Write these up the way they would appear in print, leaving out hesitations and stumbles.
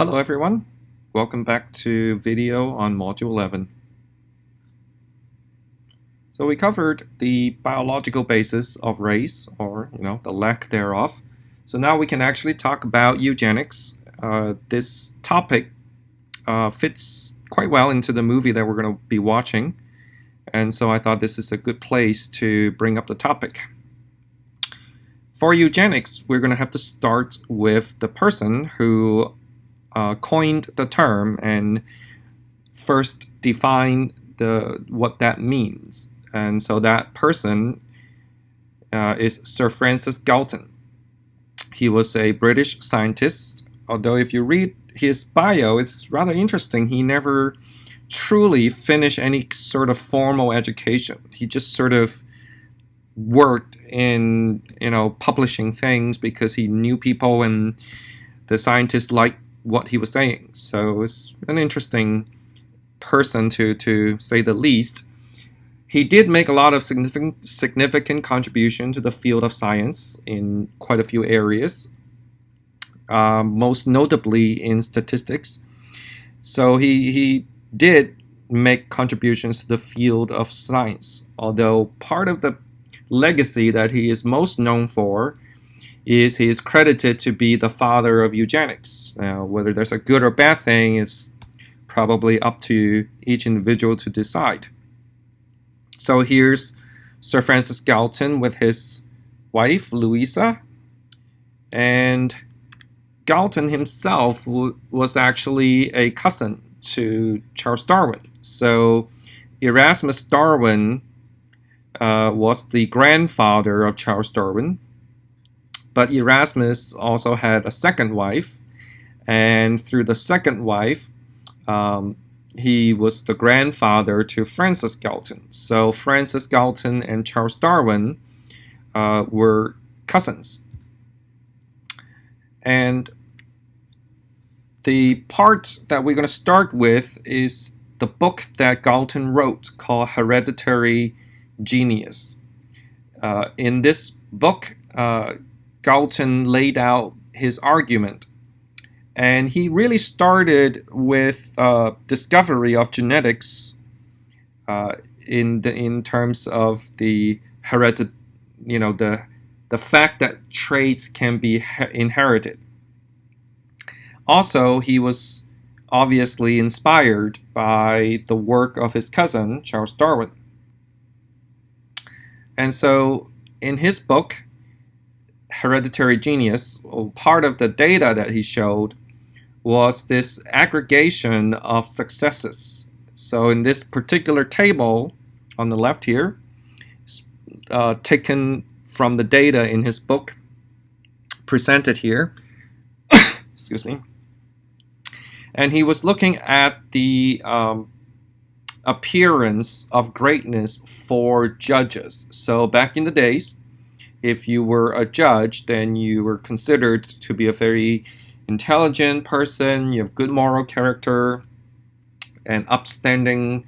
Hello everyone, welcome back to video on Module 11. So we covered the biological basis of race, or the lack thereof. So now we can actually talk about eugenics. This topic fits quite well into the movie that we're going to be watching, and so I thought this is a good place to bring up the topic. For eugenics, we're going to have to start with the person who coined the term and first defined what that means. And so that person is Sir Francis Galton. He was a British scientist, although if you read his bio, it's rather interesting. He never truly finished any sort of formal education. He just sort of worked in publishing things because he knew people and the scientists liked what he was saying. So it's an interesting person to say the least. He did make a lot of significant contribution to the field of science in quite a few areas, most notably in statistics. So he did make contributions to the field of science, although part of the legacy that he is most known for is he is credited to be the father of eugenics. Now, whether there's a good or bad thing is probably up to each individual to decide. So here's Sir Francis Galton with his wife, Louisa. And Galton himself was actually a cousin to Charles Darwin. So Erasmus Darwin was the grandfather of Charles Darwin. But Erasmus also had a second wife, and through the second wife, he was the grandfather to Francis Galton. So Francis Galton and Charles Darwin were cousins. And the part that we're going to start with is the book that Galton wrote called Hereditary Genius. In this book, Galton laid out his argument, and he really started with discovery of genetics in terms of the the fact that traits can be inherited. Also, he was obviously inspired by the work of his cousin Charles Darwin. And so in his book Hereditary Genius, part of the data that he showed was this aggregation of successes. So in this particular table on the left here, taken from the data in his book, presented here, excuse me, and he was looking at the appearance of greatness for judges. So back in the days, if you were a judge, then you were considered to be a very intelligent person, you have good moral character, an upstanding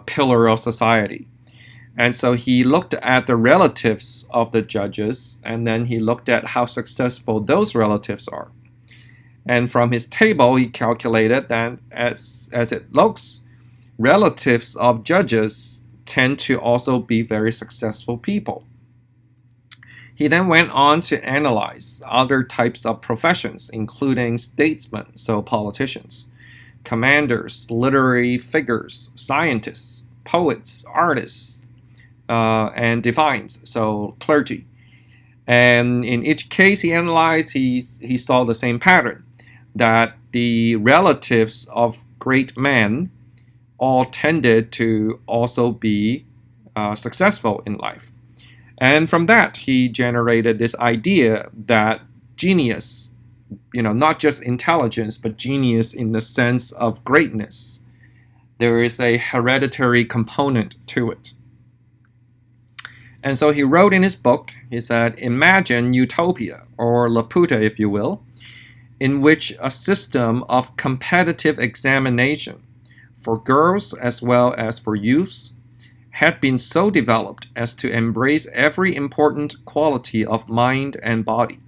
pillar of society. And so he looked at the relatives of the judges, and then he looked at how successful those relatives are. And from his table, he calculated that as it looks, relatives of judges tend to also be very successful people. He then went on to analyze other types of professions, including statesmen, so politicians, commanders, literary figures, scientists, poets, artists, and divines, so clergy. And in each case he analyzed, he saw the same pattern, that the relatives of great men all tended to also be successful in life. And from that, he generated this idea that genius, not just intelligence, but genius in the sense of greatness, there is a hereditary component to it. And so he wrote in his book, he said, imagine utopia, or Laputa, if you will, in which a system of competitive examination for girls as well as for youths had been so developed as to embrace every important quality of mind and body,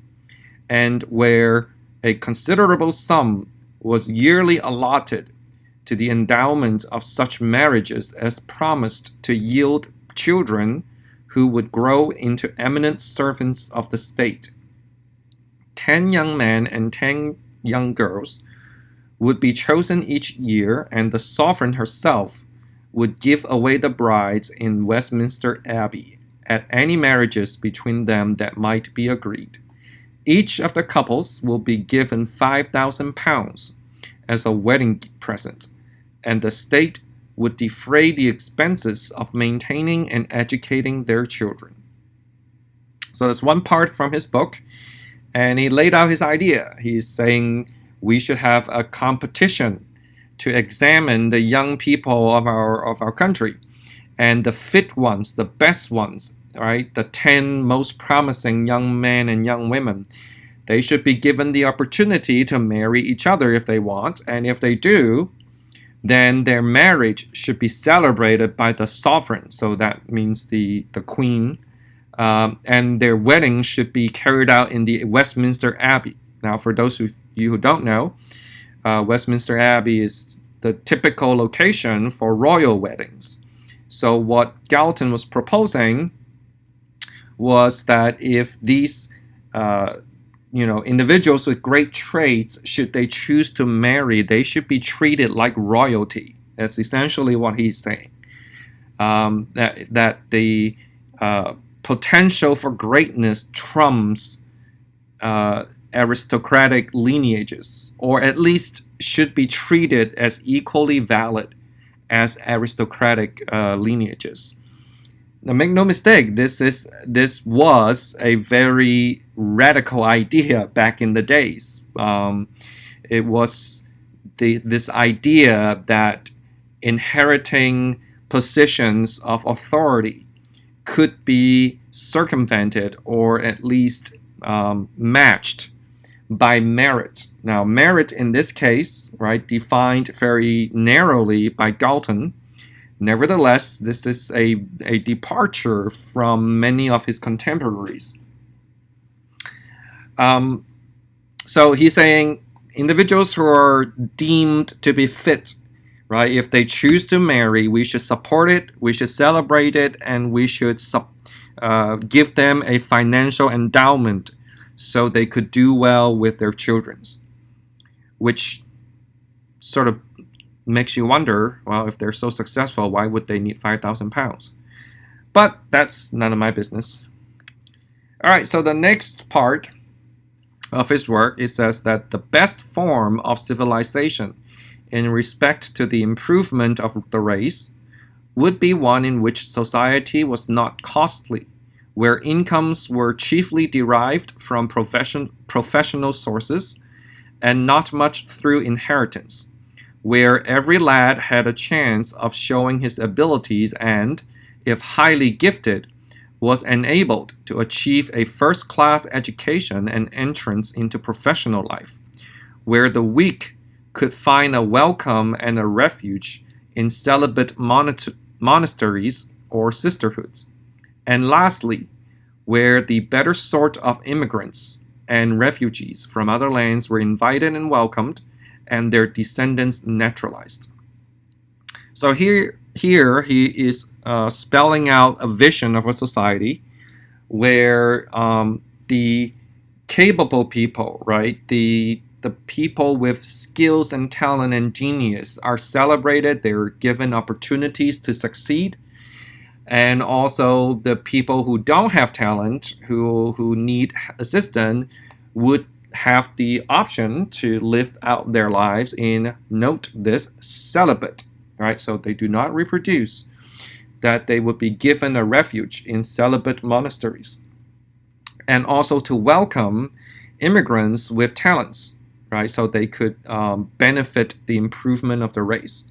and where a considerable sum was yearly allotted to the endowment of such marriages as promised to yield children who would grow into eminent servants of the state. 10 young men and 10 young girls would be chosen each year, and the sovereign herself would give away the brides in Westminster Abbey at any marriages between them that might be agreed. Each of the couples will be given £5,000 as a wedding present, and the state would defray the expenses of maintaining and educating their children. So that's one part from his book, and he laid out his idea. He's saying we should have a competition to examine the young people of our country, and the fit ones, the best ones, right? The 10 most promising young men and young women. They should be given the opportunity to marry each other if they want, and if they do, then their marriage should be celebrated by the sovereign. So that means the queen, and their wedding should be carried out in the Westminster Abbey. Now, for those of you who don't know, Westminster Abbey is the typical location for royal weddings. So what Galton was proposing was that if these individuals with great traits, should they choose to marry, they should be treated like royalty. That's essentially what he's saying. That the potential for greatness trumps aristocratic lineages, or at least should be treated as equally valid as aristocratic lineages. Now, make no mistake, this was a very radical idea back in the days. It was this idea that inheriting positions of authority could be circumvented, or at least matched by merit. Now, merit in this case, right, defined very narrowly by Galton. Nevertheless, this is a departure from many of his contemporaries. So he's saying individuals who are deemed to be fit, right, if they choose to marry, we should support it, we should celebrate it, and we should give them a financial endowment so they could do well with their children. Which sort of makes you wonder, well, if they're so successful, why would they need £5,000? But that's none of my business. All right, so the next part of his work, it says that the best form of civilization in respect to the improvement of the race would be one in which society was not costly, where incomes were chiefly derived from professional sources and not much through inheritance, where every lad had a chance of showing his abilities and, if highly gifted, was enabled to achieve a first-class education and entrance into professional life, where the weak could find a welcome and a refuge in celibate monasteries or sisterhoods, and lastly, where the better sort of immigrants and refugees from other lands were invited and welcomed, and their descendants naturalized. So here he is spelling out a vision of a society where the capable people, right, the people with skills and talent and genius are celebrated, they're given opportunities to succeed, and also the people who don't have talent, who need assistance, would have the option to live out their lives in, note this, celibate, right? So they do not reproduce, that they would be given a refuge in celibate monasteries, and also to welcome immigrants with talents, right? So they could benefit the improvement of the race.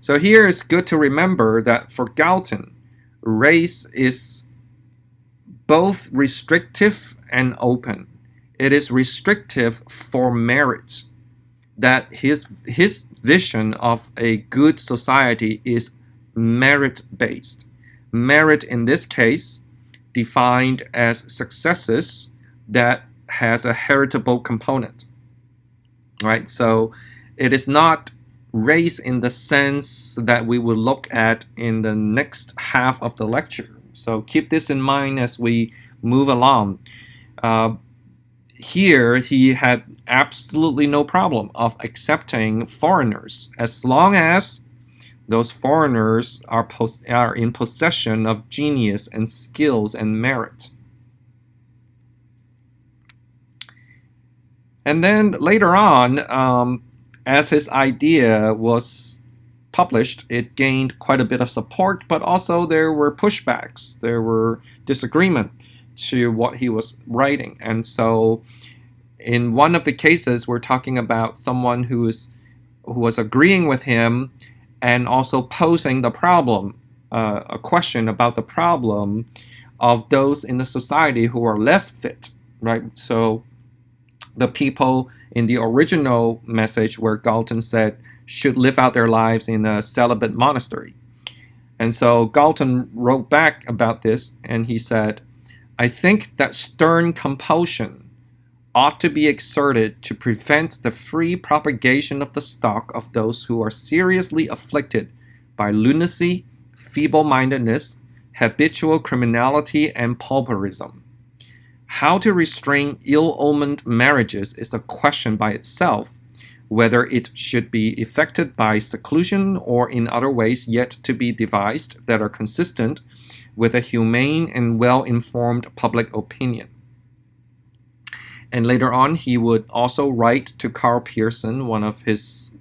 So here it's good to remember that for Galton, race is both restrictive and open. It is restrictive for merit, that his vision of a good society is merit-based. Merit in this case defined as successes that has a heritable component, right? So it is not race in the sense that we will look at in the next half of the lecture. So keep this in mind as we move along. Here, he had absolutely no problem of accepting foreigners as long as those foreigners are in possession of genius and skills and merit. And then later on, as his idea was published, it gained quite a bit of support, but also there were pushbacks, there were disagreement to what he was writing. And so in one of the cases, we're talking about someone who was agreeing with him and also posing the problem, a question about the problem of those in the society who are less fit, right? So the people in the original message where Galton said should live out their lives in a celibate monastery. And so Galton wrote back about this, and he said, "I think that stern compulsion ought to be exerted to prevent the free propagation of the stock of those who are seriously afflicted by lunacy, feeble-mindedness, habitual criminality, and pauperism. How to restrain ill-omened marriages is a question by itself, whether it should be effected by seclusion or in other ways yet to be devised that are consistent with a humane and well-informed public opinion." And later on, he would also write to Karl Pearson, one of his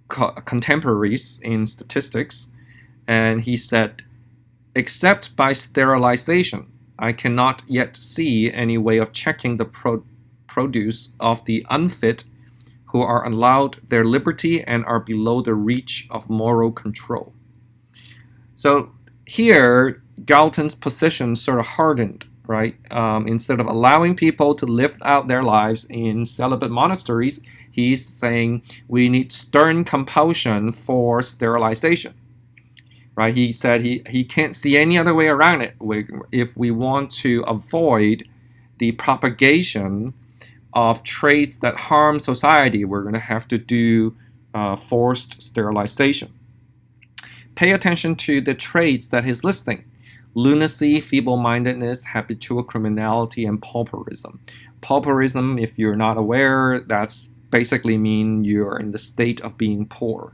contemporaries in statistics, and he said, "Except by sterilization, I cannot yet see any way of checking the produce of the unfit who are allowed their liberty and are below the reach of moral control." So here, Galton's position sort of hardened, right? Instead of allowing people to live out their lives in celibate monasteries, he's saying we need stern compulsion for sterilization, right? He said he can't see any other way around it. If we want to avoid the propagation of traits that harm society, we're going to have to do forced sterilization. Pay attention to the traits that he's listing: lunacy, feeble-mindedness, habitual criminality, and pauperism. Pauperism, if you're not aware, that's basically mean you're in the state of being poor.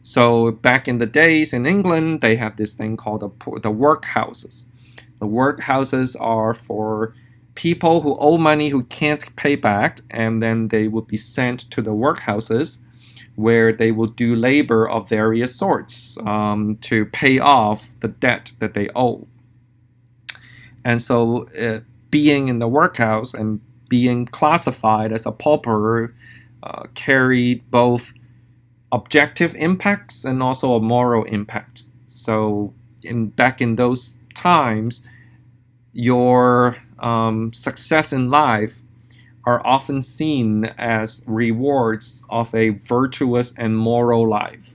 So back in the days in England, they have this thing called the workhouses. The workhouses are for people who owe money who can't pay back, and then they would be sent to the workhouses where they will do labor of various sorts to pay off the debt that they owe. And so being in the workhouse and being classified as a pauper carried both objective impacts and also a moral impact. So back in those times, your success in life are often seen as rewards of a virtuous and moral life.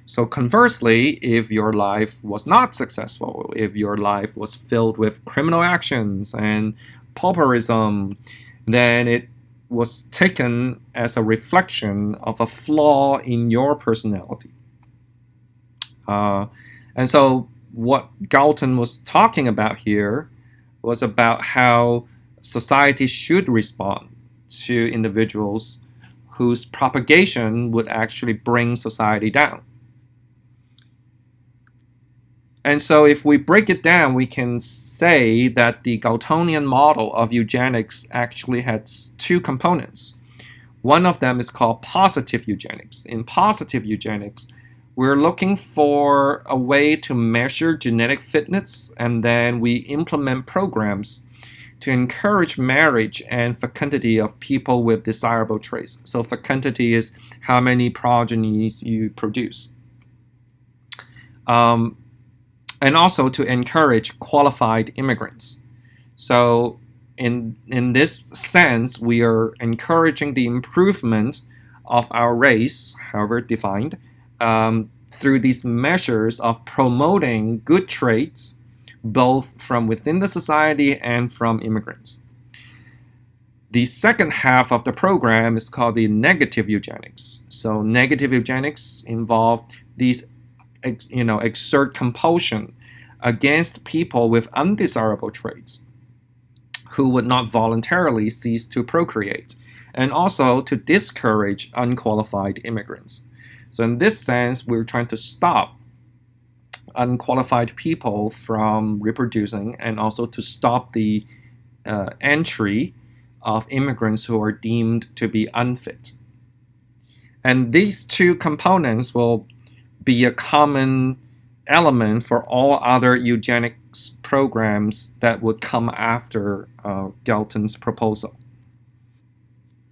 So conversely, if your life was not successful, if your life was filled with criminal actions and pauperism, then it was taken as a reflection of a flaw in your personality. And so what Galton was talking about here was about how society should respond to individuals whose propagation would actually bring society down. And so if we break it down, we can say that the Galtonian model of eugenics actually has two components. One of them is called positive eugenics. In positive eugenics, we're looking for a way to measure genetic fitness, and then we implement programs to encourage marriage and fecundity of people with desirable traits. So fecundity is how many progenies you produce. And also to encourage qualified immigrants. So in this sense, we are encouraging the improvement of our race, however defined, through these measures of promoting good traits both from within the society and from immigrants. The second half of the program is called the negative eugenics. So negative eugenics involve these exert compulsion against people with undesirable traits who would not voluntarily cease to procreate, and also to discourage unqualified immigrants. So in this sense, we're trying to stop unqualified people from reproducing, and also to stop the entry of immigrants who are deemed to be unfit. And these two components will be a common element for all other eugenics programs that would come after Galton's proposal.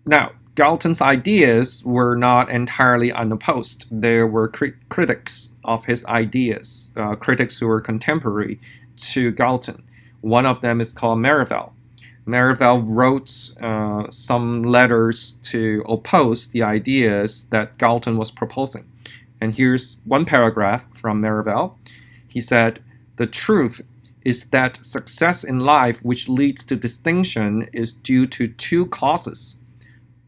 Now, Galton's ideas were not entirely unopposed. There were critics of his ideas, critics who were contemporary to Galton. One of them is called Merivale. Merivale wrote some letters to oppose the ideas that Galton was proposing. And here's one paragraph from Merivale. He said, "The truth is that success in life which leads to distinction is due to two causes,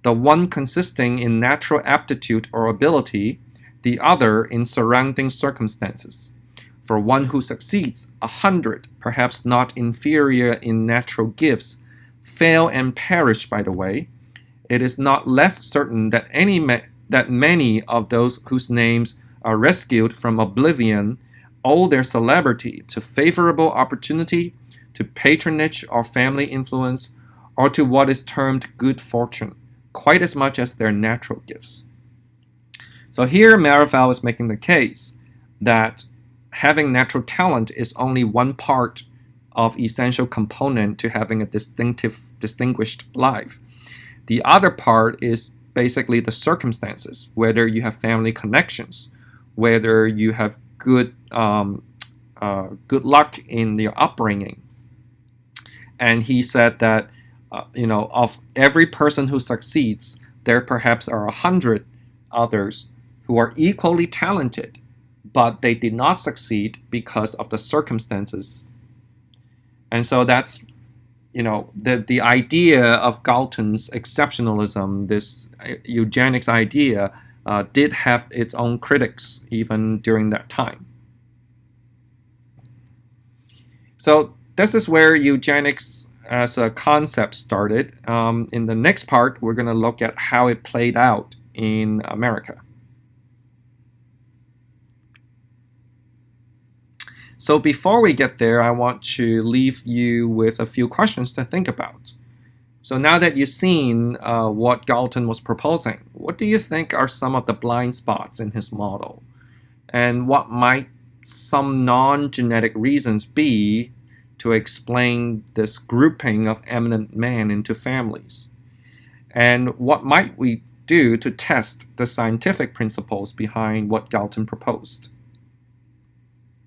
the one consisting in natural aptitude or ability, the other in surrounding circumstances. For one who succeeds, 100, perhaps not inferior in natural gifts, fail and perish by the way. It is not less certain that many of those whose names are rescued from oblivion owe their celebrity to favorable opportunity, to patronage or family influence, or to what is termed good fortune, quite as much as their natural gifts." So here Merivale is making the case that having natural talent is only one part of essential component to having a distinguished life. The other part is basically the circumstances, whether you have family connections, whether you have good luck in your upbringing. And he said that of every person who succeeds, there perhaps are 100 others who are equally talented, but they did not succeed because of the circumstances. And so that's the idea of Galton's exceptionalism, this eugenics idea, did have its own critics even during that time. So this is where eugenics as a concept started. In the next part, we're going to look at how it played out in America. So before we get there, I want to leave you with a few questions to think about. So now that you've seen what Galton was proposing, what do you think are some of the blind spots in his model? And what might some non-genetic reasons be to explain this grouping of eminent men into families? And what might we do to test the scientific principles behind what Galton proposed?